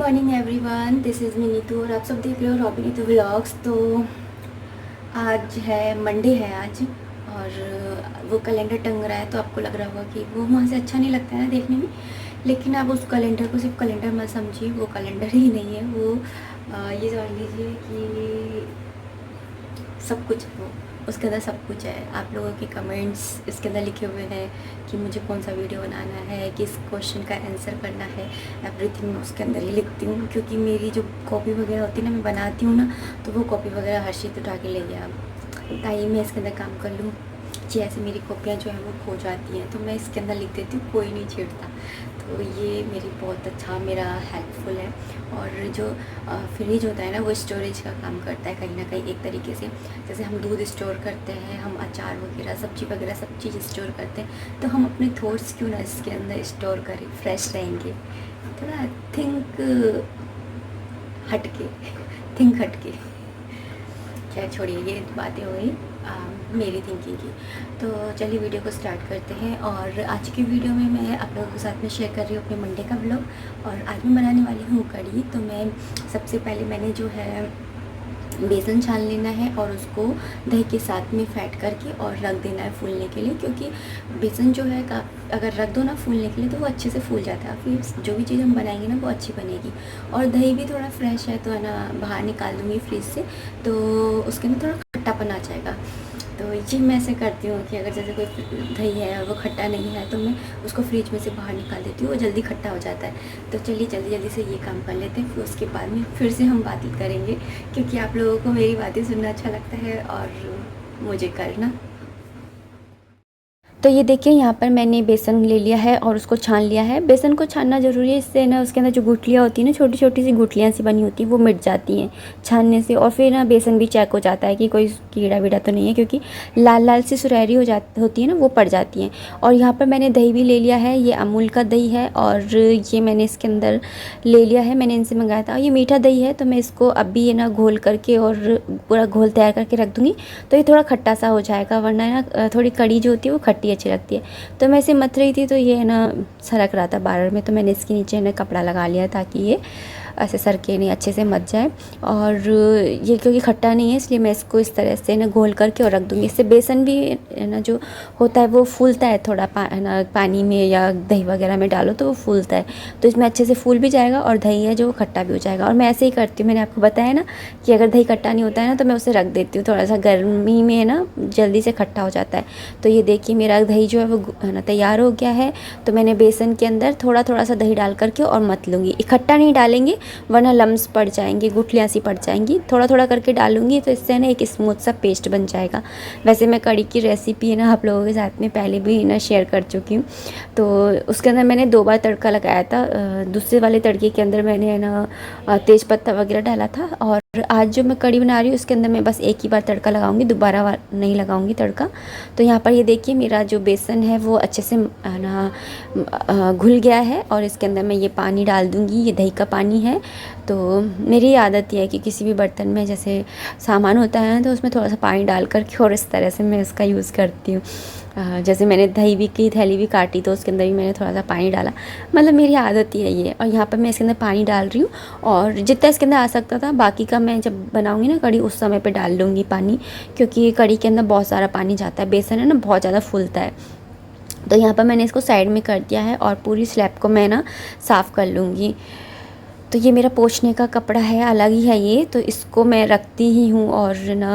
Morning everyone, this is me Neetu और आप सब देख रहे हो रॉबी नीतू व्लॉग्स। तो आज है मंडे है आज, और वो कैलेंडर टंग रहा है तो आपको लग रहा होगा कि वो वहाँ से अच्छा नहीं लगता है ना देखने में। लेकिन आप उस कैलेंडर को सिर्फ कैलेंडर मत समझिए, वो कैलेंडर ही नहीं है वो। ये समझ लीजिए कि सब कुछ है वो, उसके अंदर सब कुछ है। आप लोगों के कमेंट्स इसके अंदर लिखे हुए हैं कि मुझे कौन सा वीडियो बनाना है, किस क्वेश्चन का आंसर करना है, एवरीथिंग मैं उसके अंदर ही लिखती हूँ। क्योंकि मेरी जो कॉपी वगैरह होती है ना, मैं बनाती हूँ ना, तो वो कॉपी वगैरह हर्षित उठा के ले गया ताकि मैं इसके अंदर काम कर लूँ। जी ऐसे मेरी कॉपियाँ जो हैं वो खो जाती हैं तो मैं इसके अंदर लिख देती हूँ, कोई नहीं छेड़ता। तो ये मेरी बहुत अच्छा मेरा हेल्पफुल है। और जो फ्रिज होता है ना, वो स्टोरेज का काम करता है कहीं ना कहीं एक तरीके से। जैसे हम दूध स्टोर करते हैं, हम अचार वगैरह सब्जी वगैरह सब चीज़ स्टोर करते हैं, तो हम अपने थॉट्स क्यों ना इसके अंदर स्टोर करें, फ्रेश रहेंगे। थोड़ा थिंक हटके थिंक हटके। खैर छोड़िए, ये बातें हो गई मेरी थिंकिंग की। तो चलिए वीडियो को स्टार्ट करते हैं। और आज की वीडियो में मैं आप लोगों के साथ में शेयर कर रही हूँ अपने मंडे का व्लॉग। और आज मैं बनाने वाली हूँ कढ़ी। तो मैं सबसे पहले मैंने जो है बेसन छान लेना है और उसको दही के साथ में फेंट करके और रख देना है फूलने के लिए। क्योंकि बेसन जो है का अगर रख दो ना फूलने के लिए तो वो अच्छे से फूल जाता है, फिर जो भी चीज़ हम बनाएंगे ना वो अच्छी बनेगी। और दही भी थोड़ा फ्रेश है तो है ना, बाहर निकाल दूँगी फ्रिज से, तो उसके अंदर थोड़ा खट्टापन आ जाएगा। तो ये मैं ऐसे करती हूँ कि अगर जैसे कोई दही है और वो खट्टा नहीं है तो मैं उसको फ्रिज में से बाहर निकाल देती हूँ, वो जल्दी खट्टा हो जाता है। तो चलिए जल्दी जल्दी से ये काम कर लेते हैं, फिर उसके बाद में फिर से हम बातें करेंगे। क्योंकि आप लोगों को मेरी बातें सुनना अच्छा लगता है और मुझे करना। तो ये देखिए यहाँ पर मैंने बेसन ले लिया है और उसको छान लिया है। बेसन को छानना ज़रूरी है, इससे ना उसके अंदर जो गुठलियाँ होती हैं ना, छोटी छोटी सी गुठलियाँ सी बनी होती हैं, वो मिट जाती हैं छानने से। और फिर ना बेसन भी चेक हो जाता है कि कोई कीड़ा वीड़ा तो नहीं है, क्योंकि लाल लाल सी सुनहरी होती है ना, वो पड़ जाती हैं। और यहाँ पर मैंने दही भी ले लिया है, ये अमूल का दही है और ये मैंने इसके अंदर ले लिया है, मैंने इनसे मंगाया था। ये मीठा दही है तो मैं इसको अभी ये ना घोल करके और पूरा घोल तैयार करके रख दूँगी, तो ये थोड़ा खट्टा सा हो जाएगा। वरना ना थोड़ी कड़ी जो होती है वो खट्टी अच्छी लगती है। तो मैं इसे मथ रही थी तो ये है ना सरक रहा था बार में, तो मैंने इसके नीचे ना कपड़ा लगा लिया ताकि ये ऐसे सर के नहीं अच्छे से मच जाए। और ये क्योंकि खट्टा नहीं है इसलिए मैं इसको इस तरह से ना घोल करके और रख दूँगी। इससे बेसन भी है ना जो होता है वो फूलता है थोड़ा है ना, पानी में या दही वगैरह में डालो तो वो फूलता है, तो इसमें अच्छे से फूल भी जाएगा और दही है जो खट्टा भी हो जाएगा। और मैं ऐसे ही करती हूँ, मैंने आपको बताया ना कि अगर दही खट्टा नहीं होता है ना तो मैं उसे रख देती हूँ, थोड़ा सा गर्मी में है ना जल्दी से खट्टा हो जाता है। तो ये देखिए मेरा दही जो है वो है ना तैयार हो गया है। तो मैंने बेसन के अंदर थोड़ा थोड़ा सा दही डाल करके और मत लूँगी, इकट्ठा नहीं डालेंगे वरना लम्स पड़ जाएंगे, गुठलियाँ सी पड़ जाएंगी। थोड़ा थोड़ा करके डालूंगी तो इससे ना एक स्मूथ सा पेस्ट बन जाएगा। वैसे मैं कढ़ी की रेसिपी है ना आप लोगों के साथ में पहले भी ना शेयर कर चुकी हूँ। तो उसके अंदर मैंने 2 बार तड़का लगाया था। दूसरे वाले तड़के के अंदर मैंने है ना तेज पत्ता वगैरह डाला था। और आज जो मैं कढ़ी बना रही हूँ उसके अंदर मैं बस एक ही बार तड़का लगाऊंगी, दोबारा नहीं लगाऊंगी तड़का। तो यहाँ पर ये देखिए मेरा जो बेसन है वो अच्छे से ना घुल गया है और इसके अंदर मैं ये पानी डाल दूँगी, ये दही का पानी है। तो मेरी आदत ये है कि किसी भी बर्तन में जैसे सामान होता है तो उसमें थोड़ा सा पानी डाल करके और इस तरह से मैं इसका यूज़ करती हूँ। जैसे मैंने दही भी की थैली भी काटी तो उसके अंदर भी मैंने थोड़ा सा पानी डाला, मतलब मेरी आदत ही है ये। और यहाँ पर मैं इसके अंदर पानी डाल रही हूँ और जितना इसके अंदर आ सकता था बाकी का मैं जब बनाऊँगी ना कढ़ी उस समय पे डाल लूँगी पानी, क्योंकि कढ़ी के अंदर बहुत सारा पानी जाता है, बेसन है ना बहुत ज़्यादा फूलता है। तो यहाँ पर मैंने इसको साइड में कर दिया है और पूरी स्लैब को मैं ना साफ़ कर लूँगी। तो ये मेरा पोंछने का कपड़ा है, अलग ही है ये, तो इसको मैं रखती ही हूँ और ना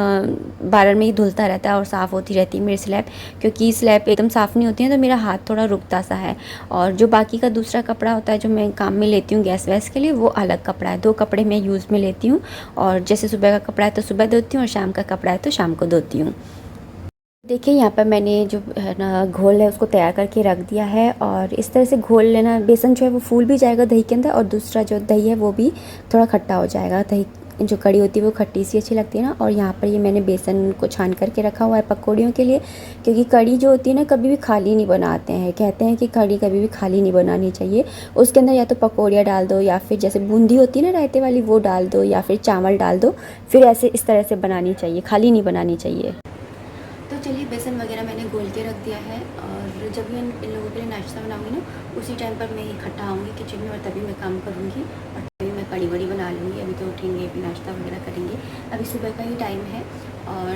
बार में ही धुलता रहता है और साफ़ होती रहती है मेरी स्लैब। क्योंकि स्लैब एकदम साफ़ नहीं होती है तो मेरा हाथ थोड़ा रुकता सा है। और जो बाकी का दूसरा कपड़ा होता है जो मैं काम में लेती हूँ गैस वैस के लिए, वो अलग कपड़ा है। 2 कपड़े मैं यूज़ में लेती हूँ, और जैसे सुबह का कपड़ा है तो सुबह धोती हूँ और शाम का कपड़ा है तो शाम को धोती हूँ। देखिए यहाँ पर मैंने जो है ना घोल है उसको तैयार करके रख दिया है। और इस तरह से घोल लेना, बेसन जो है वो फूल भी जाएगा दही के अंदर और दूसरा जो दही है वो भी थोड़ा खट्टा हो जाएगा। दही जो कड़ी होती है वो खट्टी सी अच्छी लगती है ना। और यहाँ पर ये मैंने बेसन को छान करके रखा हुआ है पकौड़ियों के लिए, क्योंकि कड़ी जो होती है ना कभी भी खाली नहीं बनाते हैं, कहते हैं कि कड़ी कभी भी खाली नहीं बनानी चाहिए। उसके अंदर या तो पकौड़ियाँ डाल दो या फिर जैसे बूंदी होती है ना रायते वाली वो डाल दो या फिर चावल डाल दो, फिर ऐसे इस तरह से बनानी चाहिए, खाली नहीं बनानी चाहिए। तो चलिए बेसन वगैरह मैंने घोल के रख दिया है और जब मैं इन लोगों के लिए नाश्ता बनाऊंगी ना उसी टाइम पर मैं इकट्ठा आऊँगी किचन में और तभी मैं काम करूँगी और तभी मैं कड़ी वड़ी बना लूँगी। अभी तो उठेंगे, अभी नाश्ता वगैरह करेंगे, अभी सुबह का ही टाइम है। और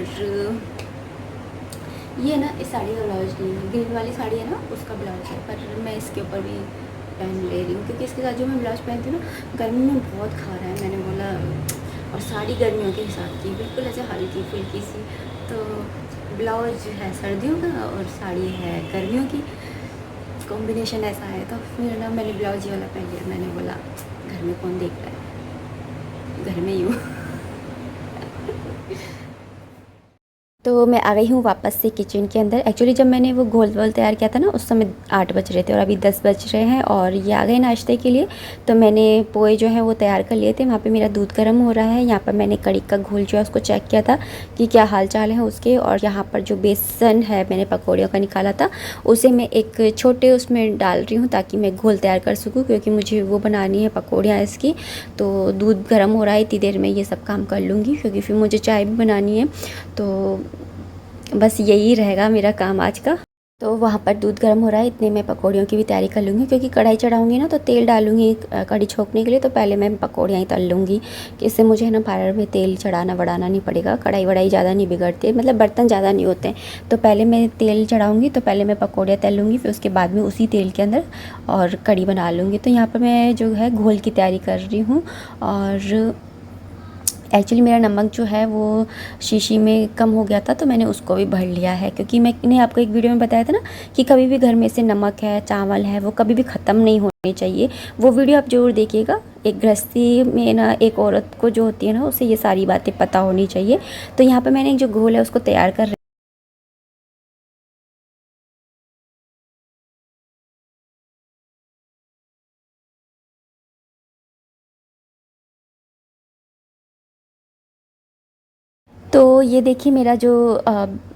ये ना इस साड़ी का ब्लाउज नहीं है, ग्रीन वाली साड़ी है ना उसका ब्लाउज है, पर मैं इसके ऊपर भी पहन ले रही हूँ क्योंकि इसके साथ जो मैं ब्लाउज पहनती हूँ ना गर्मी में बहुत खा रहा है, मैंने बोला। और साड़ी गर्मियों के हिसाब की बिल्कुल ऐसे हल्की फुल्की सी, तो ब्लाउज है सर्दियों का और साड़ी है गर्मियों की, कॉम्बिनेशन ऐसा है। तो फिर ना मैंने ब्लाउज वाला पहन लिया, मैंने बोला घर में कौन देख रहा है, घर में ही हूँ। तो मैं आ गई हूँ वापस से किचन के अंदर। एक्चुअली जब मैंने वो घोल वोल तैयार किया था ना उस समय 8 बज रहे थे और अभी 10 बज रहे हैं और ये आ गए नाश्ते के लिए। तो मैंने पोहे जो है वो तैयार कर लिए थे, वहाँ पे मेरा दूध गर्म हो रहा है। यहाँ पर मैंने कड़ी का घोल जो है उसको चेक किया था कि क्या हाल चाल है उसके। और यहाँ पर जो बेसन है मैंने पकौड़ियों का निकाला था, उसे मैं एक छोटे उसमें डाल रही हूँ ताकि मैं घोल तैयार कर सकूँ, क्योंकि मुझे वो बनानी है पकौड़ियाँ इसकी। तो दूध गर्म हो रहा है, इतनी देर में ये सब काम कर लूँगी क्योंकि फिर मुझे चाय भी बनानी है। तो बस यही रहेगा मेरा काम आज का। तो वहाँ पर दूध गर्म हो रहा है, इतने में पकौड़ियों की भी तैयारी कर लूँगी क्योंकि कढ़ाई चढ़ाऊँगी ना तो तेल डालूँगी कड़ी छोंकने के लिए। तो पहले मैं पकौड़ियाँ ही तल लूँगी कि इससे मुझे है ना फायर में तेल चढ़ाना बढ़ाना नहीं पड़ेगा। कढ़ाई वढ़ाई ज़्यादा नहीं बिगड़ती, मतलब बर्तन ज़्यादा नहीं होते हैं। तो पहले मैं तेल चढ़ाऊँगी, तो पहले मैं पकौड़ियाँ तल लूँगी, फिर उसके बाद में उसी तेल के अंदर और कड़ी बना लूँगी। तो यहाँ पर मैं जो है घोल की तैयारी कर रही हूँ। और एक्चुअली मेरा नमक जो है वो शीशी में कम हो गया था, तो मैंने उसको भी भर लिया है क्योंकि मैंने आपको एक वीडियो में बताया था ना कि कभी भी घर में से नमक है, चावल है, वो कभी भी ख़त्म नहीं होने चाहिए। वो वीडियो आप ज़रूर देखिएगा। एक गृहस्थी में ना एक औरत को जो होती है ना उसे ये सारी बातें पता होनी चाहिए। तो यहाँ पर मैंने जो घोल है उसको तैयार कर तो ये देखिए मेरा जो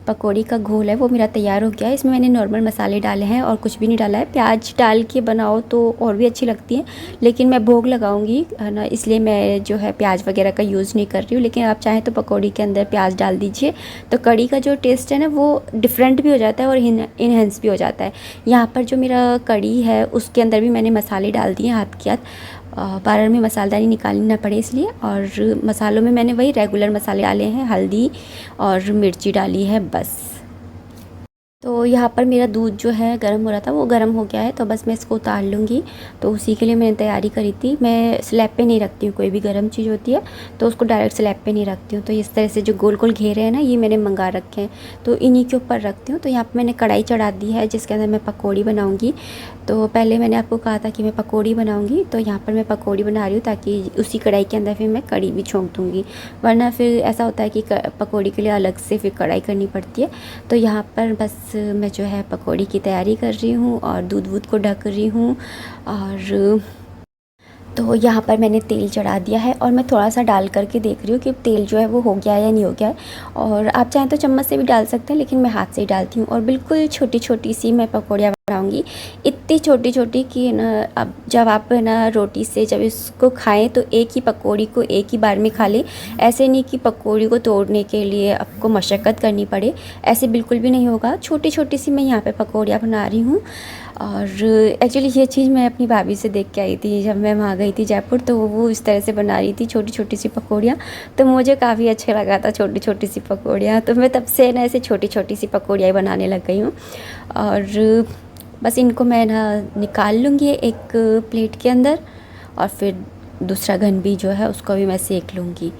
पकौड़ी का घोल है वो मेरा तैयार हो गया है। इसमें मैंने नॉर्मल मसाले डाले हैं और कुछ भी नहीं डाला है। प्याज डाल के बनाओ तो और भी अच्छी लगती है, लेकिन मैं भोग लगाऊंगी है ना, इसलिए मैं जो है प्याज वगैरह का यूज़ नहीं कर रही हूँ। लेकिन आप चाहें तो पकौड़ी के अंदर प्याज डाल दीजिए, तो कड़ी का जो टेस्ट है ना वो डिफरेंट भी हो जाता है और इनहेंस भी हो जाता है। यहाँ पर जो मेरा कड़ी है उसके अंदर भी मैंने मसाले डाल दिए हाथ के हाथ, पार्लर में मसालेदानी निकालनी ना पड़े इसलिए। और मसालों में मैंने वही रेगुलर मसाले डाले हैं, हल्दी और मिर्ची डाली है बस। तो यहाँ पर मेरा दूध जो है गर्म हो रहा था वो गर्म हो गया है, तो बस मैं इसको उतार लूँगी। तो उसी के लिए मैंने तैयारी करी थी। मैं स्लैब पे नहीं रखती हूँ, कोई भी गर्म चीज़ होती है तो उसको डायरेक्ट स्लैब पे नहीं रखती हूँ। तो इस तरह से जो गोल गोल घेरे हैं ना ये मैंने मंगा रखे हैं, तो इन्हीं के ऊपर रखती हूँ। तो यहाँ पर मैंने कढ़ाई चढ़ा दी है जिसके अंदर मैं पकौड़ी बनाऊँगी। तो पहले मैंने आपको कहा था कि मैं पकौड़ी बनाऊँगी, तो यहाँ पर मैं पकौड़ी बना रही हूँ ताकि उसी कढ़ाई के अंदर फिर मैं कड़ी भी छोंक दूँगी, वरना फिर ऐसा होता है कि पकौड़ी के लिए अलग से फिर कढ़ाई करनी पड़ती है। तो यहाँ पर बस मैं जो है पकौड़ी की तैयारी कर रही हूँ और दूध वूध को ढक रही हूँ। और तो यहाँ पर मैंने तेल चढ़ा दिया है और मैं थोड़ा सा डाल करके देख रही हूँ कि तेल जो है वो हो गया है या नहीं हो गया है। और आप चाहें तो चम्मच से भी डाल सकते हैं, लेकिन मैं हाथ से ही डालती हूँ। और बिल्कुल छोटी छोटी सी मैं पकौड़ियाँ बनाऊँगी, इतनी छोटी छोटी कि ना अब जब आप ना रोटी से जब इसको खाएं तो एक ही पकौड़ी को एक ही बार में खा लें। ऐसे नहीं कि पकौड़ी को तोड़ने के लिए आपको मशक्क़त करनी पड़े, ऐसे बिल्कुल भी नहीं होगा। छोटी छोटी सी मैं यहाँ पे पकौड़ियाँ बना रही हूँ। और एक्चुअली ये चीज़ मैं अपनी भाभी से देख के आई थी जब मैं वहाँ गई थी जयपुर, तो वो इस तरह से बना रही थी छोटी छोटी सी पकौड़ियाँ। तो मुझे काफ़ी अच्छा लगा था छोटी छोटी सी पकौड़ियाँ, तो मैं तब से ना ऐसे छोटी छोटी सी पकौड़ियाँ बनाने लग गई हूँ। और बस इनको मैं ना निकाल लूँगी एक प्लेट के अंदर और फिर दूसरा घन भी जो है उसको भी मैं सेक लूँगी।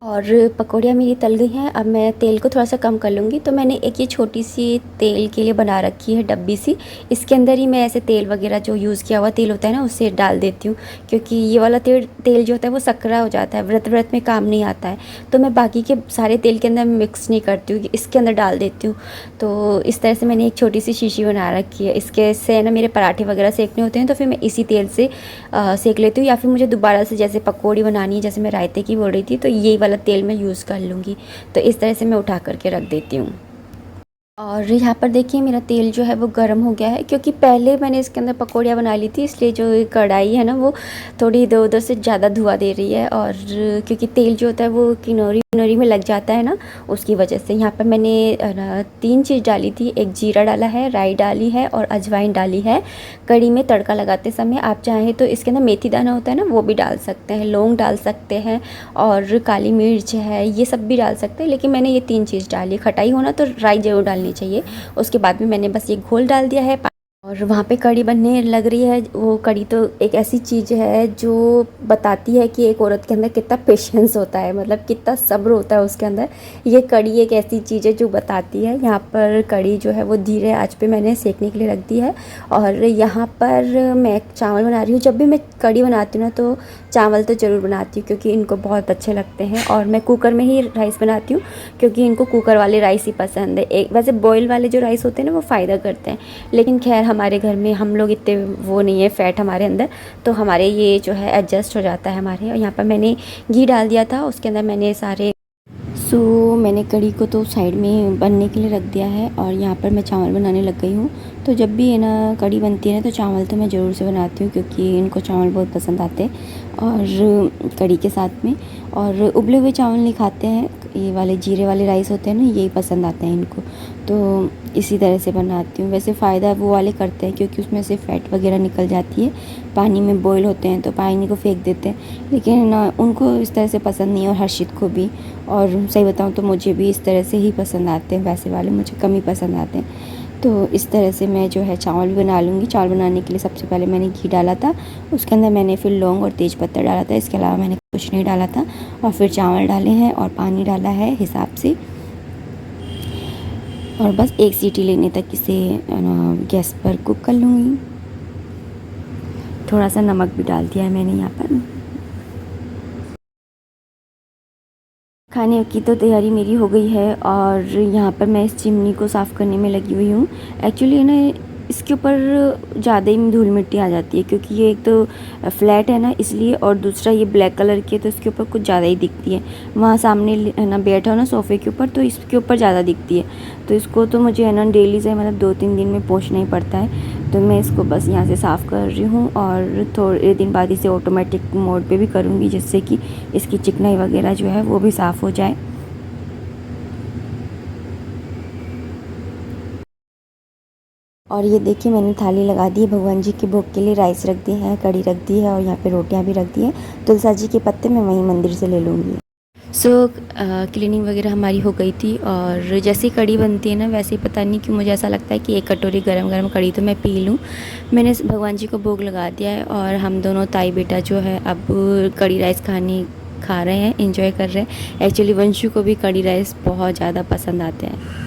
और पकौड़ियाँ मेरी तल गई हैं। अब मैं तेल को थोड़ा सा कम कर लूँगी। तो मैंने एक ये छोटी सी तेल के लिए बना रखी है डब्बी सी। इसके अंदर ही मैं ऐसे तेल वगैरह जो यूज़ किया हुआ तेल होता है ना, उसे डाल देती हूँ, क्योंकि ये वाला तेल तेल जो होता है वो सकरा हो जाता है, व्रत व्रत में काम नहीं आता है। तो मैं बाकी के सारे तेल के अंदर मिक्स नहीं करती हूँ, इसके अंदर डाल देती हूँ। तो इस तरह से मैंने एक छोटी सी शीशी बना रखी है। इसके से ना मेरे पराठे वगैरह सेकने होते हैं, तो फिर मैं इसी तेल से सेक लेती हूँ, या फिर मुझे दोबारा से जैसे पकौड़ी बनानी है, जैसे मैं रायते की बोल रही थी, तो यही वाला तेल मैं यूज़ कर लूँगी। तो इस तरह से मैं उठा करके रख देती हूँ। और यहाँ पर देखिए मेरा तेल जो है वो गर्म हो गया है, क्योंकि पहले मैंने इसके अंदर पकौड़ियाँ बना ली थी, इसलिए जो ये कढ़ाई है ना वो थोड़ी इधर उधर से ज़्यादा धुआं दे रही है। और क्योंकि तेल जो होता है वो किनौरी किनौरी में लग जाता है ना, उसकी वजह से। यहाँ पर मैंने 3 चीज़ डाली थी। एक जीरा डाला है, राई डाली है और अजवाइन डाली है। कढ़ी में तड़का लगाते समय आप चाहें तो इसके अंदर मेथी दाना होता है ना, वो भी डाल सकते हैं, लौंग डाल सकते हैं, और काली मिर्च है, ये सब भी डाल सकते हैं। लेकिन मैंने ये 3 चीज़ डाली। खटाई होना तो राई ज़रूर डालनी चाहिए। उसके बाद में मैंने बस ये घोल डाल दिया है। और वहाँ पे कढ़ी बनने लग रही है। वो कढ़ी तो एक ऐसी चीज़ है जो बताती है कि एक औरत के अंदर कितना पेशेंस होता है, मतलब कितना सब्र होता है उसके अंदर। ये कढ़ी एक ऐसी चीज़ है जो बताती है। यहाँ पर कढ़ी जो है वो धीरे आंच पे मैंने सेकने के लिए रख दी है। और यहाँ पर मैं चावल बना रही हूँ। जब भी मैं कढ़ी बनाती हूँ ना, तो चावल तो ज़रूर बनाती हूँ, क्योंकि इनको बहुत अच्छे लगते हैं। और मैं कुकर में ही राइस बनाती हूँ, क्योंकि इनको कुकर वाले राइस ही पसंद है। एक वैसे बॉयल वाले जो राइस होते हैं ना वो फ़ायदा करते हैं, लेकिन खैर हमारे घर में हम लोग इतने वो नहीं है फैट हमारे अंदर, तो हमारे ये जो है एडजस्ट हो जाता है हमारे। और यहाँ पर मैंने घी डाल दिया था, उसके अंदर मैंने सारे मैंने कढ़ी को तो साइड में बनने के लिए रख दिया है। और यहाँ पर मैं चावल बनाने लग गई हूँ। तो जब भी है ना कढ़ी बनती है ना, तो चावल तो मैं ज़रूर से बनाती हूँ, क्योंकि इनको चावल बहुत पसंद आते हैं और कढ़ी के साथ में। और उबले हुए चावल नहीं खाते हैं, ये वाले जीरे वाले राइस होते हैं ना, यही पसंद आते हैं इनको। तो इसी तरह से बनाती हूँ। वैसे फ़ायदा वो वाले करते हैं, क्योंकि उसमें से फ़ैट वगैरह निकल जाती है। पानी में बॉईल होते हैं तो पानी को फेंक देते हैं, लेकिन उनको इस तरह से पसंद नहीं है, और हर्षित को भी। और सही बताऊँ तो मुझे भी इस तरह से ही पसंद आते हैं, वैसे वाले मुझे कम ही पसंद आते हैं। तो इस तरह से मैं जो है चावल भी बना लूँगी। चावल बनाने के लिए सबसे पहले मैंने घी डाला था, उसके अंदर मैंने फिर लौंग और तेज पत्ता डाला था। इसके अलावा मैंने कुछ नहीं डाला था। और फिर चावल डाले हैं और पानी डाला है हिसाब से। और बस एक सीटी लेने तक इसे गैस पर कुक कर लूँगी। थोड़ा सा नमक भी डाल दिया है मैंने यहाँ पर। खाने की तो तैयारी मेरी हो गई है, और यहाँ पर मैं इस चिमनी को साफ़ करने में लगी हुई हूँ। एक्चुअली ना इसके ऊपर ज़्यादा ही धूल मिट्टी आ जाती है, क्योंकि ये एक तो फ्लैट है ना इसलिए, और दूसरा ये ब्लैक कलर की है तो इसके ऊपर कुछ ज़्यादा ही दिखती है। वहाँ सामने है ना बैठा हो ना सोफ़े के ऊपर, तो इसके ऊपर ज़्यादा दिखती है। तो इसको तो मुझे है ना डेली से मतलब 2-3 दिन में पोंछना ही पड़ता है। तो मैं इसको बस यहाँ से साफ़ कर रही हूँ, और थोड़े दिन बाद इसे ऑटोमेटिक मोड पे भी करूँगी, जिससे कि इसकी चिकनाई वगैरह जो है वो भी साफ़ हो जाए। और ये देखिए मैंने थाली लगा दी है, भगवान जी के भोग के लिए राइस रख दिए हैं, कढ़ी रख दी है, और यहाँ पे रोटियाँ भी रख दी हैं। तुलसा जी के पत्ते मैं वहीं मंदिर से ले लूँगी। क्लीनिंग वगैरह हमारी हो गई थी, और जैसे ही कढ़ी बनती है ना, वैसे ही पता नहीं क्यों मुझे ऐसा लगता है कि एक कटोरी गरम गरम कढ़ी तो मैं पी लूँ। मैंने भगवान जी को भोग लगा दिया है, और हम दोनों ताई बेटा जो है अब कढ़ी राइस खा रहे हैं, इंजॉय कर रहे हैं। एक्चुअली वंशु को भी कढ़ी राइस बहुत ज़्यादा पसंद आते हैं।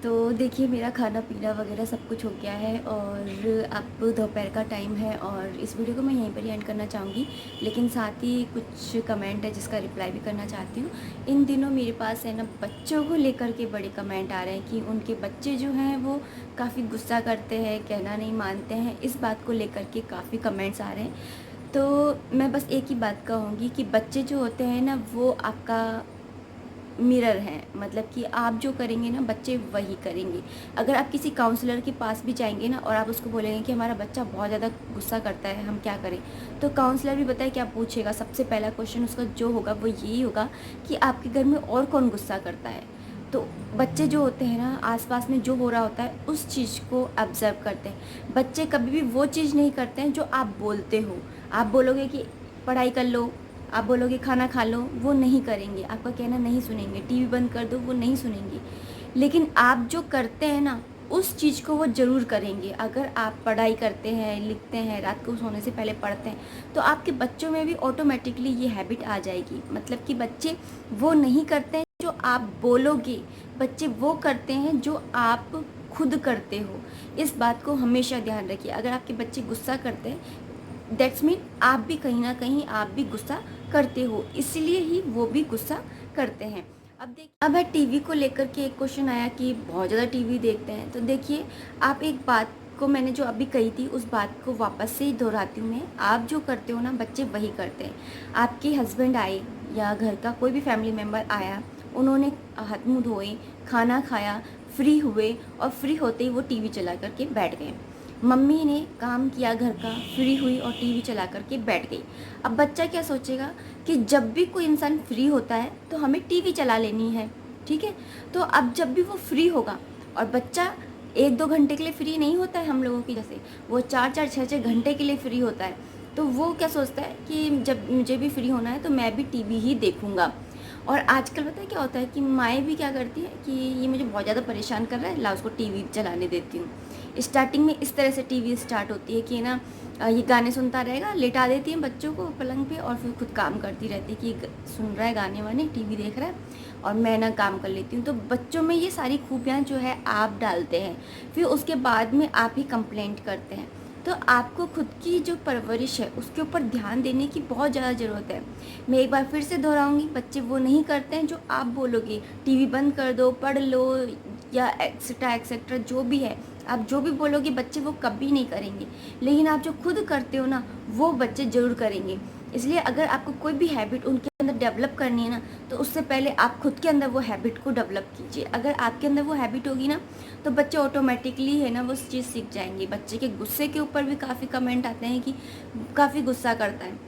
तो देखिए मेरा खाना पीना वगैरह सब कुछ हो गया है, और अब दोपहर का टाइम है, और इस वीडियो को मैं यहीं पर ही एंड करना चाहूँगी। लेकिन साथ ही कुछ कमेंट है जिसका रिप्लाई भी करना चाहती हूँ। इन दिनों मेरे पास है ना बच्चों को लेकर के बड़े कमेंट आ रहे हैं कि उनके बच्चे जो हैं वो काफ़ी गुस्सा करते हैं, कहना नहीं मानते हैं। इस बात को लेकर के काफ़ी कमेंट्स आ रहे हैं। तो मैं बस एक ही बात कहूँगी कि बच्चे जो होते हैं ना वो आपका मिरर हैं, मतलब कि आप जो करेंगे ना बच्चे वही करेंगे। अगर आप किसी काउंसलर के पास भी जाएंगे ना, और आप उसको बोलेंगे कि हमारा बच्चा बहुत ज़्यादा गुस्सा करता है, हम क्या करें, तो काउंसलर भी बताए क्या पूछेगा। सबसे पहला क्वेश्चन उसका जो होगा वो यही होगा कि आपके घर में और कौन गुस्सा करता है। तो बच्चे जो होते हैं ना, आसपास में जो हो रहा होता है उस चीज़ को ऑब्ज़र्व करते हैं। बच्चे कभी भी वो चीज़ नहीं करते हैं जो आप बोलते हो। आप बोलोगे कि पढ़ाई कर लो, आप बोलोगे खाना खा लो, वो नहीं करेंगे, आपका कहना नहीं सुनेंगे। टीवी बंद कर दो, वो नहीं सुनेंगे। लेकिन आप जो करते हैं ना उस चीज़ को वो ज़रूर करेंगे। अगर आप पढ़ाई करते हैं, लिखते हैं, रात को सोने से पहले पढ़ते हैं, तो आपके बच्चों में भी ऑटोमेटिकली ये हैबिट आ जाएगी। मतलब कि बच्चे वो नहीं करते हैं जो आप बोलोगे, बच्चे वो करते हैं जो आप खुद करते हो। इस बात को हमेशा ध्यान रखिए। अगर आपके बच्चे गुस्सा करते हैं, दैट्स मीन आप भी कहीं ना कहीं आप भी गुस्सा करते हो, इसलिए ही वो भी गुस्सा करते हैं। अब है टीवी को लेकर के एक क्वेश्चन आया कि बहुत ज़्यादा टीवी देखते हैं। तो देखिए, आप एक बात को मैंने जो अभी कही थी उस बात को वापस से दोहराती हूँ मैं। आप जो करते हो ना, बच्चे वही करते हैं। आपके हस्बैंड आए या घर का कोई भी फैमिली मेम्बर आया, उन्होंने हाथ मुँह धोए, खाना खाया, फ्री हुए और फ्री होते ही वो टीवी चला करके बैठ गए। मम्मी ने काम किया घर का, फ्री हुई और टीवी चला करके बैठ गई। अब बच्चा क्या सोचेगा कि जब भी कोई इंसान फ्री होता है तो हमें टीवी चला लेनी है, ठीक है। तो अब जब भी वो फ्री होगा, और बच्चा 1-2 घंटे के लिए फ्री नहीं होता है हम लोगों की जैसे, वो 4-4 6-6 घंटे के लिए फ्री होता है। तो वो क्या सोचता है कि जब मुझे भी फ्री होना है तो मैं भी टीवी ही देखूँगा। और आजकल पता है क्या होता है कि माएँ भी क्या करती है कि ये मुझे बहुत ज़्यादा परेशान कर रहा है, ला उसको टीवी चलाने देती हूँ। स्टार्टिंग में इस तरह से टीवी स्टार्ट होती है कि ना ये गाने सुनता रहेगा, लेटा देती हैं बच्चों को पलंग पे और फिर खुद काम करती रहती है कि सुन रहा है गाने वाने, टीवी देख रहा है और मैं ना काम कर लेती हूँ। तो बच्चों में ये सारी खूबियाँ जो है आप डालते हैं, फिर उसके बाद में आप ही कंप्लेंट करते हैं। तो आपको खुद की जो परवरिश है उसके ऊपर ध्यान देने की बहुत ज़्यादा ज़रूरत है। मैं एक बार फिर से दोहराऊंगी, बच्चे वो नहीं करते हैं जो आप बोलोगे। टीवी बंद कर दो, पढ़ लो, या एक्सेट्रा एक्सेट्रा जो भी है, आप जो भी बोलोगे बच्चे वो कभी नहीं करेंगे। लेकिन आप जो खुद करते हो ना, वो बच्चे ज़रूर करेंगे। इसलिए अगर आपको कोई भी हैबिट उनके अंदर डेवलप करनी है ना, तो उससे पहले आप खुद के अंदर वो हैबिट को डेवलप कीजिए। अगर आपके अंदर वो हैबिट होगी ना, तो बच्चे ऑटोमेटिकली है ना वो चीज़ सीख जाएंगे। बच्चे के गुस्से के ऊपर भी काफ़ी कमेंट आते हैं कि काफ़ी गुस्सा करता है,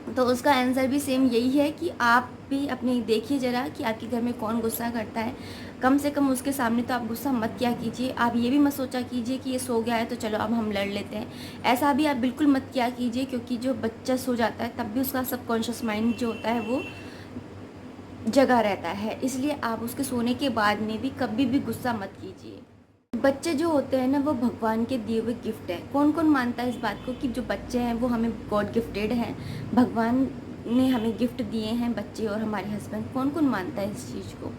तो उसका आंसर भी सेम यही है कि आप भी अपने देखिए ज़रा कि आपके घर में कौन गुस्सा करता है। कम से कम उसके सामने तो आप गुस्सा मत किया कीजिए। आप ये भी मत सोचा कीजिए कि ये सो गया है तो चलो अब हम लड़ लेते हैं। ऐसा भी आप बिल्कुल मत किया कीजिए, क्योंकि जो बच्चा सो जाता है तब भी उसका सबकॉन्शियस माइंड जो होता है वो जगा रहता है। इसलिए आप उसके सोने के बाद में भी कभी भी गुस्सा मत कीजिए। बच्चे जो होते हैं ना, वो भगवान के दिए हुए गिफ्ट है। कौन कौन मानता है इस बात को कि जो बच्चे हैं वो हमें गॉड गिफ्टेड हैं, भगवान ने हमें गिफ्ट दिए हैं बच्चे और हमारे हस्बैंड। कौन कौन मानता है इस चीज़ को?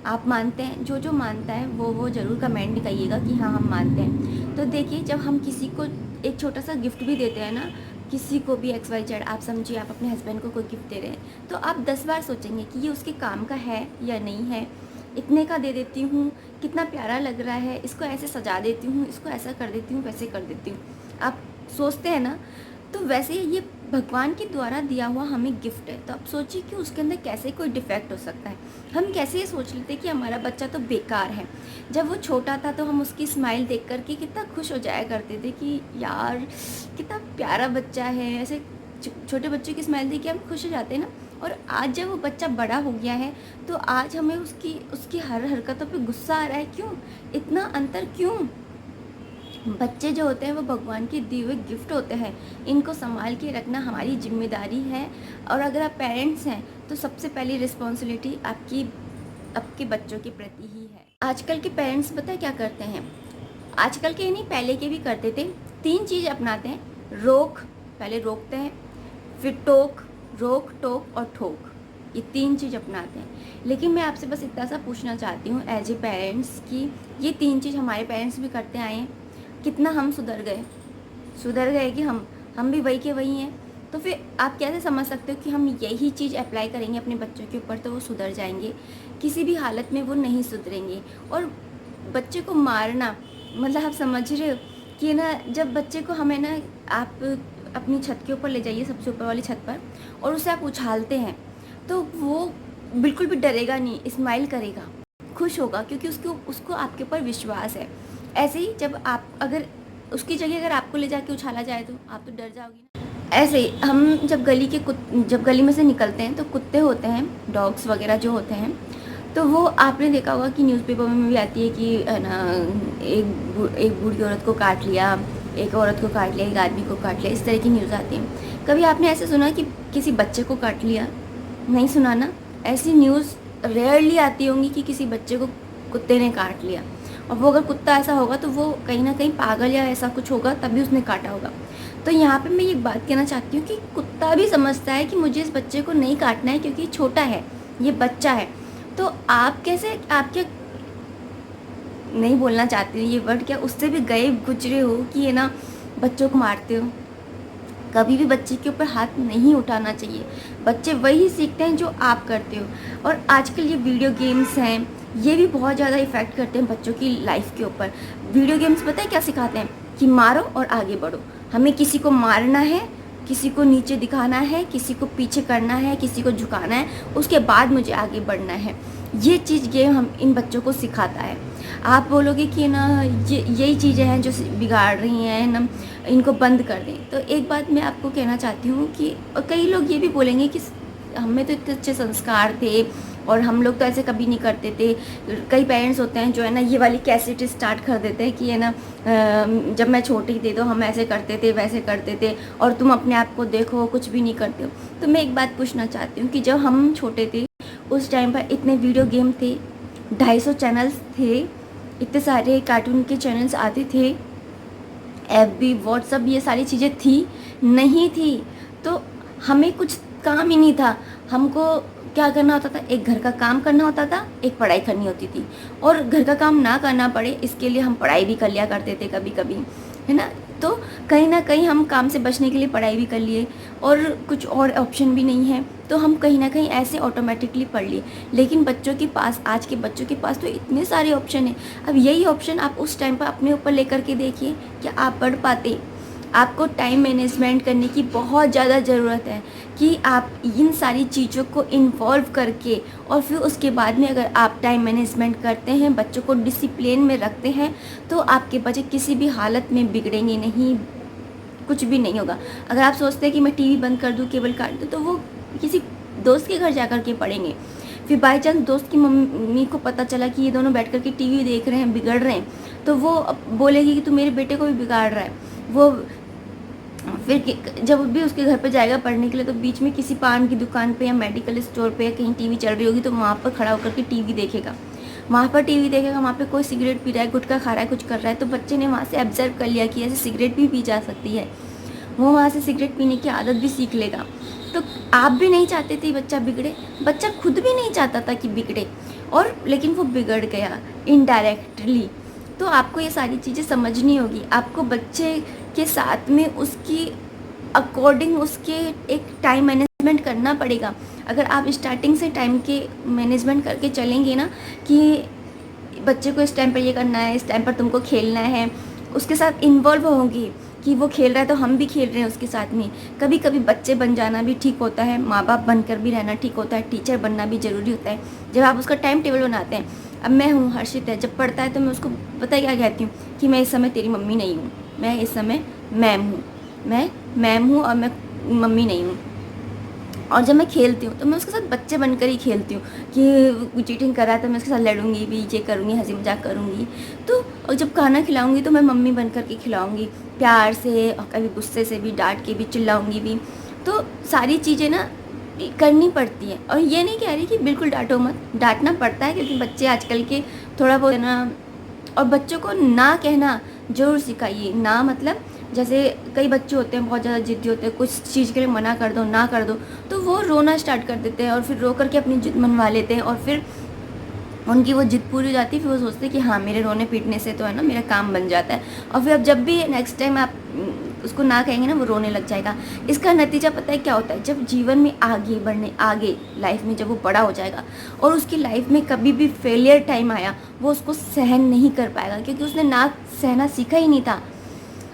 आप मानते हैं? जो जो मानता है वो ज़रूर कमेंट करिएगा कि हाँ हम मानते हैं। तो देखिए, जब हम किसी को एक छोटा सा गिफ्ट भी देते हैं ना, किसी को भी XYZ, आप समझिए आप अपने हस्बैंड को कोई गिफ्ट दे रहे हैं, तो आप 10 बार सोचेंगे कि ये उसके काम का है या नहीं है। इतने का दे देती हूँ, कितना प्यारा लग रहा है, इसको ऐसे सजा देती हूँ, इसको ऐसा कर देती हूँ, वैसे कर देती हूँ। आप सोचते हैं ना, तो वैसे ये भगवान के द्वारा दिया हुआ हमें गिफ्ट है। तो आप सोचिए कि उसके अंदर कैसे कोई डिफेक्ट हो सकता है। हम कैसे ये सोच लेते हैं कि हमारा बच्चा तो बेकार है। जब वो छोटा था तो हम उसकी स्माइल देख करके कितना खुश हो जाया करते थे कि यार कितना प्यारा बच्चा है। ऐसे छोटे बच्चों की स्माइल देख के हम खुश हो जाते हैं ना। और आज जब वो बच्चा बड़ा हो गया है तो आज हमें उसकी हर हरकतों पे गुस्सा आ रहा है। क्यों? इतना अंतर क्यों? बच्चे जो होते हैं वो भगवान के दिए हुए गिफ्ट होते हैं, इनको संभाल के रखना हमारी जिम्मेदारी है। और अगर आप पेरेंट्स हैं तो सबसे पहली रिस्पॉन्सिबिलिटी आपके बच्चों के प्रति ही है। आजकल के पेरेंट्स पता है क्या करते हैं? आजकल के नहीं, पहले के भी करते थे। 3 चीज़ अपनाते हैं। पहले रोकते हैं, फिर रोक टोक और ठोक, ये 3 चीज़ अपनाते हैं। लेकिन मैं आपसे बस इतना सा पूछना चाहती हूँ एज ए पेरेंट्स कि ये 3 चीज़ हमारे पेरेंट्स भी करते आए हैं, कितना हम सुधर गए कि हम भी वही के वही हैं। तो फिर आप कैसे समझ सकते हो कि हम यही चीज़ अप्लाई करेंगे अपने बच्चों के ऊपर तो वो सुधर जाएंगे? किसी भी हालत में वो नहीं सुधरेंगे। और बच्चे को मारना, मतलब आप समझ रहे हो कि ना, जब बच्चे को हमें ना, आप अपनी छत के ऊपर ले जाइए, सबसे ऊपर वाली छत पर, और उसे आप उछालते हैं तो वो बिल्कुल भी डरेगा नहीं, स्माइल करेगा, खुश होगा, क्योंकि उसको आपके ऊपर विश्वास है। ऐसे ही जब आप अगर उसकी जगह अगर आपको ले जाके उछाला जाए तो आप तो डर जाओगी ना। ऐसे ही हम जब गली में से निकलते हैं तो कुत्ते होते हैं, डॉग्स वगैरह जो होते हैं, तो वो आपने देखा होगा कि न्यूज़पेपर में भी आती है कि है ना, एक बूढ़ी औरत को काट लिया, एक औरत को काट लिया, एक आदमी को काट लिया, इस तरह की न्यूज़ आती है। कभी आपने ऐसे सुना कि किसी बच्चे को काट लिया? नहीं सुना ना। ऐसी न्यूज़ रेयरली आती होंगी कि किसी बच्चे को कुत्ते ने काट लिया। और वो अगर कुत्ता ऐसा होगा तो वो कहीं ना कहीं पागल या ऐसा कुछ होगा तभी उसने काटा होगा। तो यहाँ पे मैं ये बात कहना चाहती हूँ कि कुत्ता भी समझता है कि मुझे इस बच्चे को नहीं काटना है क्योंकि छोटा है, ये बच्चा है। तो आप कैसे, आप क्या नहीं बोलना चाहते हो ये वर्ड, क्या उससे भी गए गुजरे हो कि ये ना बच्चों को मारते हो? कभी भी बच्चे के ऊपर हाथ नहीं उठाना चाहिए। बच्चे वही सीखते हैं जो आप करते हो। और आजकल ये वीडियो गेम्स हैं, ये भी बहुत ज़्यादा इफ़ेक्ट करते हैं बच्चों की लाइफ के ऊपर। वीडियो गेम्स पता है क्या सिखाते हैं? कि मारो और आगे बढ़ो। हमें किसी को मारना है, किसी को नीचे दिखाना है, किसी को पीछे करना है, किसी को झुकाना है, उसके बाद मुझे आगे बढ़ना है। ये चीज़ गेम हम इन बच्चों को सिखाता है। आप बोलोगे कि ना यही चीज़ें हैं जो बिगाड़ रही हैं ना, इनको बंद कर दें। तो एक बात मैं आपको कहना चाहती हूँ कि कई लोग ये भी बोलेंगे कि हमें तो इतने अच्छे संस्कार थे और हम लोग तो ऐसे कभी नहीं करते थे। कई पेरेंट्स होते हैं जो है ना ये वाली कैसेट स्टार्ट कर देते हैं कि है ना जब मैं छोटी थी तो हम ऐसे करते थे वैसे करते थे और तुम अपने आप को देखो कुछ भी नहीं करते हो। तो मैं एक बात पूछना चाहती हूँ कि जब हम छोटे थे उस टाइम पर इतने वीडियो गेम थे, 250 चैनल्स थे, इतने सारे कार्टून के चैनल्स आते थे, FB व्हाट्सअप ये सारी चीज़ें थी नहीं थी। तो हमें कुछ काम ही नहीं था। हमको क्या करना होता था? एक घर का काम करना होता था, एक पढ़ाई करनी होती थी। और घर का काम ना करना पड़े इसके लिए हम पढ़ाई भी कर लिया करते थे कभी कभी, है ना। तो कहीं ना कहीं हम काम से बचने के लिए पढ़ाई भी कर लिए और कुछ और ऑप्शन भी नहीं है तो हम कहीं ना कहीं ऐसे ऑटोमेटिकली पढ़ लिए। लेकिन बच्चों के पास, आज के बच्चों के पास तो इतने सारे ऑप्शन हैं। अब यही ऑप्शन आप उस टाइम पर अपने ऊपर लेकर के देखिए, क्या आप पढ़ पाते? आपको टाइम मैनेजमेंट करने की बहुत ज़्यादा ज़रूरत है कि आप इन सारी चीज़ों को इन्वॉल्व करके और फिर उसके बाद में अगर आप टाइम मैनेजमेंट करते हैं, बच्चों को डिसिप्लिन में रखते हैं तो आपके बच्चे किसी भी हालत में बिगड़ेंगे नहीं, कुछ भी नहीं होगा। अगर आप सोचते हैं कि मैं टीवी बंद कर दूं, केबल काट दूं, तो वो किसी दोस्त के घर जा कर के पढ़ेंगे। फिर बाई चांस दोस्त की मम्मी को पता चला कि ये दोनों बैठ कर के टीवी देख रहे हैं, बिगड़ रहे हैं, तो वो बोलेगी कि तू मेरे बेटे को भी बिगाड़ रहा है। वो फिर जब भी उसके घर पे जाएगा पढ़ने के लिए तो बीच में किसी पान की दुकान पे या मेडिकल स्टोर पे या कहीं टीवी चल रही होगी तो वहाँ पर खड़ा होकर के टीवी देखेगा। वहाँ पर टीवी देखेगा, वहाँ पे कोई सिगरेट पी रहा है, गुटखा खा रहा है, कुछ कर रहा है, तो बच्चे ने वहाँ से ऑब्जर्व कर लिया कि ऐसे सिगरेट भी पी जा सकती है। वो वहाँ से सिगरेट पीने की आदत भी सीख लेगा। तो आप भी नहीं चाहते थे बच्चा बिगड़े, बच्चा खुद भी नहीं चाहता था कि बिगड़े, और लेकिन वो बिगड़ गया इनडायरेक्टली। तो आपको ये सारी चीज़ें समझनी होगी। आपको बच्चे के साथ में उसकी अकॉर्डिंग उसके एक टाइम मैनेजमेंट करना पड़ेगा। अगर आप स्टार्टिंग से टाइम के मैनेजमेंट करके चलेंगे ना कि बच्चे को इस टाइम पर ये करना है, इस टाइम पर तुमको खेलना है, उसके साथ इन्वॉल्व होंगी कि वो खेल रहा है तो हम भी खेल रहे हैं उसके साथ में। कभी कभी बच्चे बन जाना भी ठीक होता है, माँ बाप बनकर भी रहना ठीक होता है, टीचर बनना भी ज़रूरी होता है जब आप उसका टाइम टेबल बनाते हैं। अब मैं हूँ, हर्षित है, जब पढ़ता है तो मैं उसको पता क्या कहती हूँ कि मैं इस समय तेरी मम्मी नहीं हूँ, मैं इस समय मैम हूँ, मैं मैम हूँ और मैं मम्मी नहीं हूँ। और जब मैं खेलती हूँ तो मैं उसके साथ बच्चे बनकर ही खेलती हूँ कि चीटिंग कर रहा है तो मैं उसके साथ लड़ूंगी भी, ये करूँगी, हंसी मजाक करूँगी। तो और जब खाना खिलाऊँगी तो मैं मम्मी बनकर के खिलाऊँगी, प्यार से और कभी गुस्से से भी, डांट के भी, चिल्लाऊँगी भी। तो सारी चीज़ें ना करनी पड़ती है। और ये नहीं कह रही कि बिल्कुल डांटो मत, डांटना पड़ता है क्योंकि बच्चे आजकल के थोड़ा बहुत है ना। और बच्चों को ना कहना ज़रूर सिखाइए। ना मतलब जैसे कई बच्चे होते हैं बहुत ज़्यादा ज़िद्दी होते हैं, कुछ चीज़ के लिए मना कर दो, ना कर दो, तो वो रोना स्टार्ट कर देते हैं और फिर रो करके अपनी जिद मनवा लेते हैं और फिर उनकी वो जिद पूरी हो जाती है। फिर वो सोचते हैं कि हाँ मेरे रोने पीटने से तो है ना मेरा काम बन जाता है। और फिर अब जब भी नेक्स्ट टाइम आप उसको ना कहेंगे ना वो रोने लग जाएगा। इसका नतीजा पता है क्या होता है? जब जीवन में आगे लाइफ में जब वो बड़ा हो जाएगा और उसकी लाइफ में कभी भी फेलियर टाइम आया, वो उसको सहन नहीं कर पाएगा क्योंकि उसने ना सहना सीखा ही नहीं था।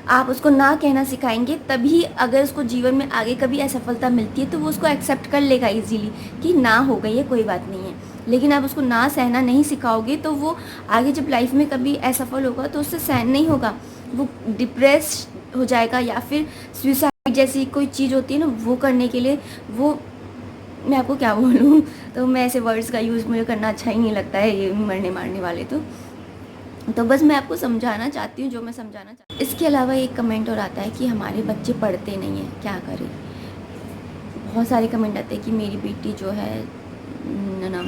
आप उसको ना कहना सिखाएंगे तभी अगर उसको जीवन में आगे कभी असफलता मिलती है तो वो उसको एक्सेप्ट कर लेगा इजीली कि ना हो गई है, कोई बात नहीं है। लेकिन आप उसको ना सहना नहीं सिखाओगे तो वो आगे जब लाइफ में कभी असफल होगा तो उससे सहन नहीं होगा, वो डिप्रेस हो जाएगा या फिर सुसाइड जैसी कोई चीज़ होती है ना वो करने के लिए वो, मैं आपको क्या बोलूँ। तो मैं ऐसे वर्ड्स का यूज़ मुझे करना अच्छा ही नहीं लगता है, ये मरने मारने वाले। तो बस मैं आपको समझाना चाहती हूँ जो मैं समझाना चाहती हूँ। इसके अलावा एक कमेंट और आता है कि हमारे बच्चे पढ़ते नहीं हैं, क्या करें। बहुत सारे कमेंट आते हैं कि मेरी बेटी जो है ना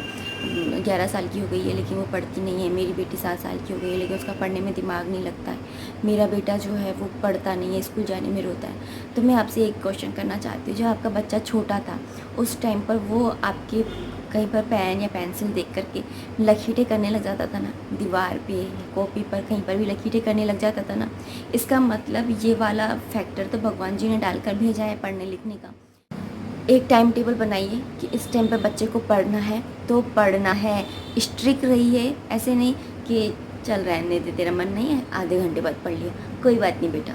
11 साल की हो गई है लेकिन वो पढ़ती नहीं है। मेरी बेटी 7 साल की हो गई है लेकिन उसका पढ़ने में दिमाग नहीं लगता है। मेरा बेटा जो है वो पढ़ता नहीं है, स्कूल जाने में रोता है। तो मैं आपसे एक क्वेश्चन करना चाहती हूँ, जो आपका बच्चा छोटा था उस टाइम पर वो आपके कहीं पर पेन या पेंसिल देख करके लकीरें करने लग जाता था ना, दीवार पे कॉपी पर कहीं पर भी लकीरें करने लग जाता था ना, इसका मतलब ये वाला फैक्टर तो भगवान जी ने डालकर भेजा है पढ़ने लिखने का। एक टाइम टेबल बनाइए कि इस टाइम पर बच्चे को पढ़ना है तो पढ़ना है, स्ट्रिक्ट रहिए। ऐसे नहीं कि चल रहने दे, तेरा मन नहीं है आधे घंटे बाद पढ़ लियो, कोई बात नहीं बेटा,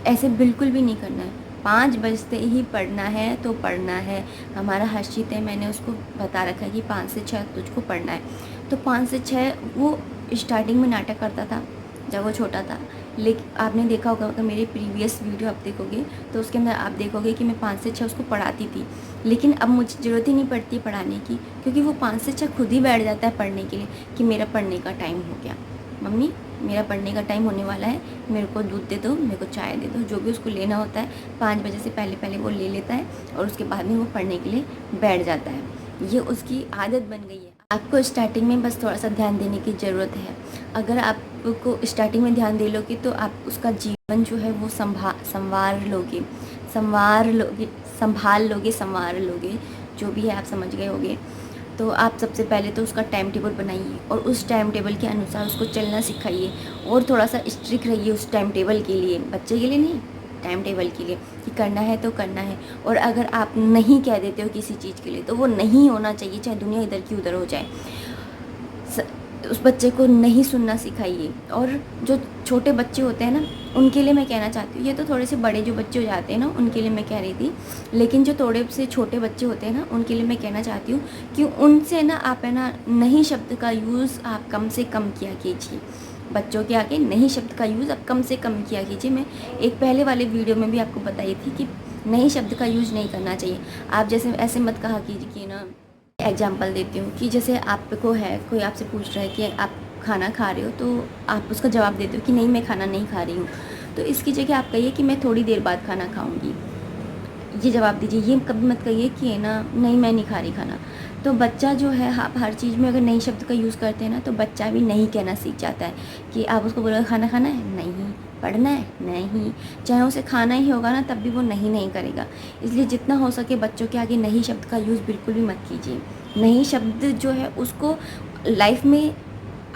ऐसे बिल्कुल भी नहीं करना है। 5 बजते ही पढ़ना है तो पढ़ना है। हमारा हर्षित है, मैंने उसको बता रखा है कि 5 से 6 तुझको पढ़ना है। तो 5 से 6 वो स्टार्टिंग में नाटक करता था जब वो छोटा था, लेकिन आपने देखा होगा अगर मेरे प्रीवियस वीडियो आप देखोगे तो उसके अंदर आप देखोगे कि मैं 5 से 6 उसको पढ़ाती थी। लेकिन अब मुझे ज़रूरत ही नहीं पड़ती पढ़ाने की, क्योंकि वो 5 से 6 खुद ही बैठ जाता है पढ़ने के लिए कि मेरा पढ़ने का टाइम हो गया, मम्मी मेरा पढ़ने का टाइम होने वाला है, मेरे को दूध दे दो, मेरे को चाय दे दो, जो भी उसको लेना होता है 5 बजे से पहले पहले वो ले लेता है और उसके बाद में वो पढ़ने के लिए बैठ जाता है। ये उसकी आदत बन गई है। आपको स्टार्टिंग में बस थोड़ा सा ध्यान देने की ज़रूरत है। अगर आपको स्टार्टिंग में ध्यान दे लोगे तो आप उसका जीवन जो है वो संवार लोगे, संभाल लोगे, जो भी है आप समझ गए होगे। तो आप सबसे पहले तो उसका टाइम टेबल बनाइए और उस टाइम टेबल के अनुसार उसको चलना सिखाइए और थोड़ा सा स्ट्रिक्ट रहिए उस टाइम टेबल के लिए, बच्चे के लिए नहीं, टाइम टेबल के लिए कि करना है तो करना है। और अगर आप नहीं कह देते हो किसी चीज़ के लिए तो वो नहीं होना चाहिए, चाहे दुनिया इधर की उधर हो जाए। उस बच्चे को नहीं सुनना सिखाइए। और जो छोटे बच्चे होते हैं ना उनके लिए मैं कहना चाहती हूँ, ये तो थोड़े से बड़े जो बच्चे हो जाते हैं ना उनके लिए मैं कह रही थी, लेकिन जो थोड़े से छोटे बच्चे होते हैं ना उनके लिए मैं कहना चाहती हूँ कि उनसे ना आप है ना नहीं शब्द का यूज़ आप कम से कम किया कीजिए। बच्चों के आगे नहीं शब्द का यूज़ आप कम से कम किया कीजिए। मैं एक पहले वाले वीडियो में भी आपको बताई थी कि नहीं शब्द का यूज़ नहीं करना चाहिए। आप जैसे ऐसे मत कहा कीजिए कि ना, एग्जाम्पल देती हूँ कि जैसे आपको है, कोई आपसे पूछ रहा है कि आप खाना खा रहे हो तो आप उसका जवाब देते हो कि नहीं मैं खाना नहीं खा रही हूँ, तो इसकी जगह आप कहिए कि मैं थोड़ी देर बाद खाना खाऊंगी, ये जवाब दीजिए। ये कभी मत कहिए कि है ना नहीं मैं नहीं खा रही खाना। तो बच्चा जो है आप हर चीज़ में अगर नहीं शब्द का यूज़ करते हैं ना तो बच्चा भी नहीं कहना सीख जाता है। कि आप उसको बोलोगे खाना खाना है, नहीं, पढ़ना है, नहीं, चाहे उसे खाना ही होगा ना तब भी वो नहीं करेगा। इसलिए जितना हो सके बच्चों के आगे नहीं शब्द का यूज़ बिल्कुल भी मत कीजिए। नहीं शब्द जो है उसको लाइफ में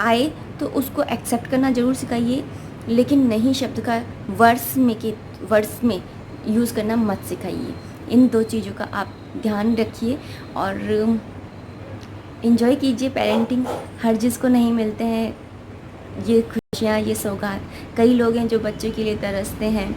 आए तो उसको एक्सेप्ट करना ज़रूर सिखाइए, लेकिन नहीं शब्द का वर्ड्स में यूज़ करना मत सिखाइए। इन 2 चीज़ों का आप ध्यान रखिए और इन्जॉय कीजिए पेरेंटिंग। हर जिसको नहीं मिलते हैं ये खुशियाँ, ये सौगात। कई लोग हैं जो बच्चों के लिए तरसते हैं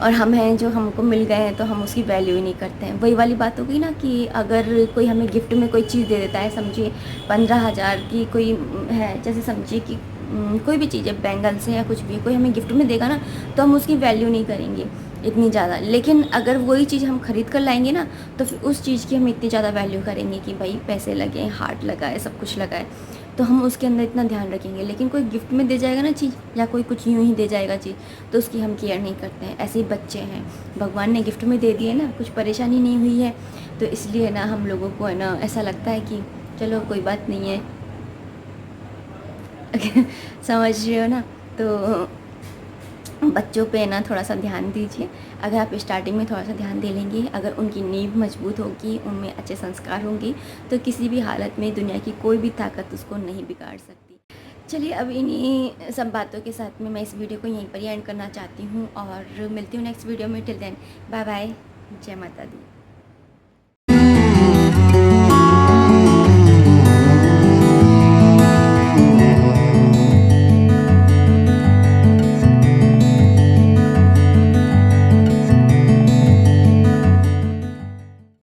और हम हैं जो हमको मिल गए हैं तो हम उसकी वैल्यू ही नहीं करते हैं। वही वाली बात होगी ना कि अगर कोई हमें गिफ्ट में कोई चीज़ दे देता है, समझिए 15,000 की कोई है, जैसे समझिए कि कोई भी चीज़ है, बैंगल से या कुछ भी कोई हमें गिफ्ट में देगा ना तो हम उसकी वैल्यू नहीं करेंगे इतनी ज़्यादा। लेकिन अगर वही चीज़ हम ख़रीद कर लाएंगे ना तो फिर उस चीज़ की हम इतनी ज़्यादा वैल्यू करेंगे कि भाई पैसे लगे, हार्ट लगा है, सब कुछ लगा है, तो हम उसके अंदर इतना ध्यान रखेंगे। लेकिन कोई गिफ्ट में दे जाएगा ना चीज़ या कोई कुछ यूँ ही दे जाएगा चीज़ तो उसकी हम केयर नहीं करते हैं। ऐसे ही बच्चे हैं, भगवान ने गिफ्ट में दे दिए ना, कुछ परेशानी नहीं हुई है तो इसलिए ना हम लोगों को है ना ऐसा लगता है कि चलो कोई बात नहीं है। समझ रहे हो ना। तो बच्चों पे ना थोड़ा सा ध्यान दीजिए। अगर आप स्टार्टिंग में थोड़ा सा ध्यान दे लेंगे, अगर उनकी नींव मजबूत होगी, उनमें अच्छे संस्कार होंगे तो किसी भी हालत में दुनिया की कोई भी ताकत उसको नहीं बिगाड़ सकती। चलिए अब इन्हीं सब बातों के साथ में मैं इस वीडियो को यहीं पर ही एंड करना चाहती हूँ और मिलती हूँ नेक्स्ट वीडियो में। टिल देन बाय बाय, जय माता दी।